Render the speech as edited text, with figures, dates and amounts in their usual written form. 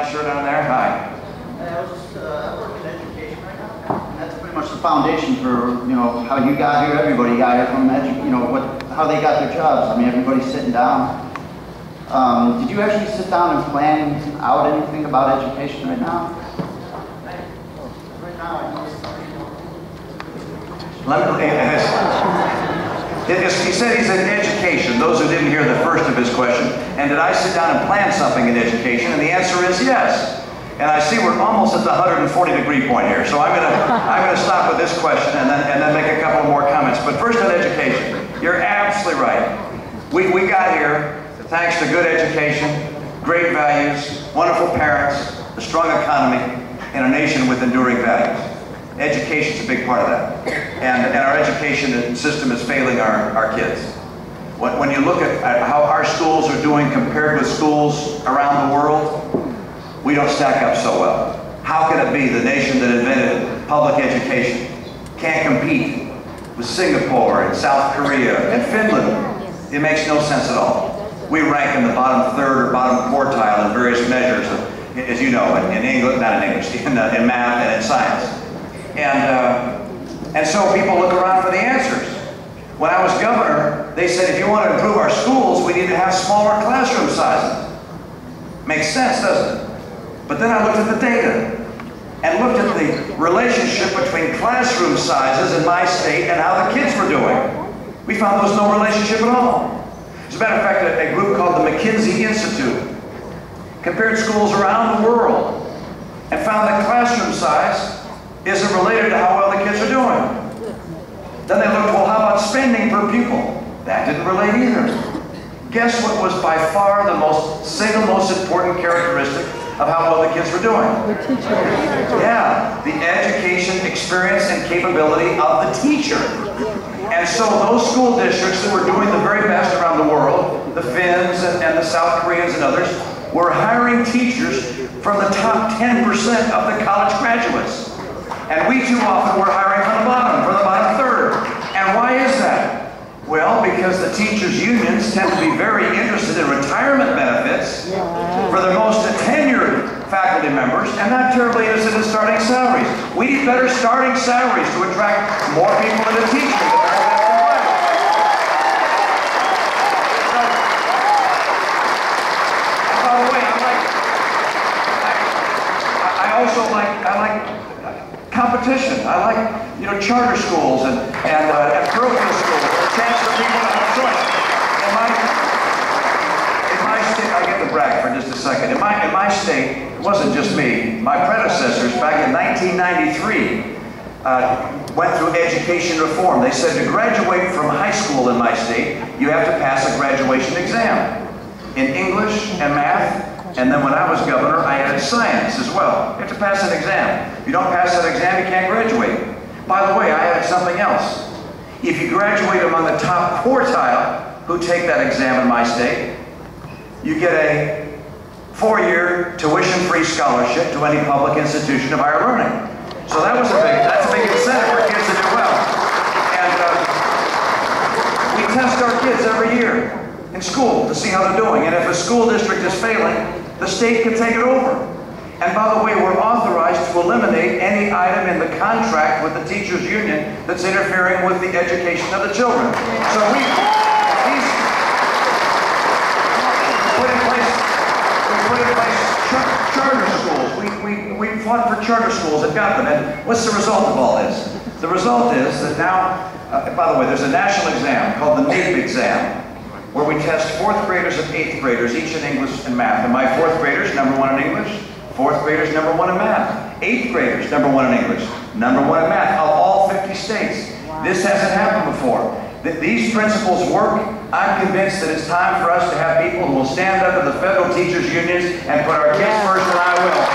black shirt on there? Hi. I work in education right now, and that's pretty much the foundation for, you know, how you got here. Everybody got here from how they got their jobs. I mean, everybody's sitting down. Did you actually sit down and plan out anything about education right now? Right now, he said he's in education, those who didn't hear the first of his question. And did I sit down and plan something in education? And the answer is yes. And I see we're almost at the 140-degree point here. So I'm gonna stop with this question and then make a couple more comments. But first on education, you're absolutely right. We got here thanks to good education, great values, wonderful parents, a strong economy, and a nation with enduring values. Education's a big part of that. And our education system is failing our kids. When you look at how our schools are doing compared with schools around the world, we don't stack up so well. How can it be the nation that invented public education can't compete with Singapore and South Korea and Finland? It makes no sense at all. We rank in the bottom third or bottom quartile in various measures, as you know, in English, not in English, in math and in science. And so people look around for the answers. When I was governor, they said, if you want to improve our schools, we need to have smaller classroom sizes. Makes sense, doesn't it? But then I looked at the data and looked at the relationship between classroom sizes in my state and how the kids were doing. We found there was no relationship at all. As a matter of fact, a group called the McKinsey Institute compared schools around the world and found that classroom size isn't related to how well the kids are doing. Then they looked, well, how about spending per pupil? That didn't relate either. Guess what was by far the single most important characteristic of how well the kids were doing? The teacher. Yeah, the education, experience, and capability of the teacher. And so those school districts that were doing the very best around the world, the Finns and the South Koreans and others, were hiring teachers from the top 10% of the college graduates. And we too often were hiring from the bottom third. And why is that? Well, because the teachers' unions tend to be very interested in retirement benefits for the most tenured faculty members and not terribly interested in starting salaries. We need better starting salaries to attract more people into teaching. And by the way, I like competition. I like, charter schools and parochial schools. A chance for people to have choice. In my state, I get to brag for just a second. In my state, it wasn't just me. My predecessors back in 1993 went through education reform. They said to graduate from high school in my state, you have to pass a graduation exam in English and math. And then when I was governor, I added science as well. You have to pass an exam. If you don't pass that exam, you can't graduate. By the way, I added something else. If you graduate among the top quartile who take that exam in my state, you get a 4-year tuition-free scholarship to any public institution of higher learning. So that's a big incentive for kids to do well. And we test our kids every year in school to see how they're doing. And if a school district is failing, the state can take it over. And by the way, we're authorized to eliminate any item in the contract with the teachers' union that's interfering with the education of the children. So we put in place charter schools. We fought for charter schools and got them. And what's the result of all this? The result is that now, by the way, there's a national exam called the NIEP exam, where we test 4th graders and 8th graders, each in English and math. And my 4th graders, #1 in English. 4th graders, #1 in math. 8th graders, #1 in English. #1 in math, of all 50 states. This hasn't happened before. These principles work. I'm convinced that it's time for us to have people who will stand up to the federal teachers' unions and put our kids first, and I will.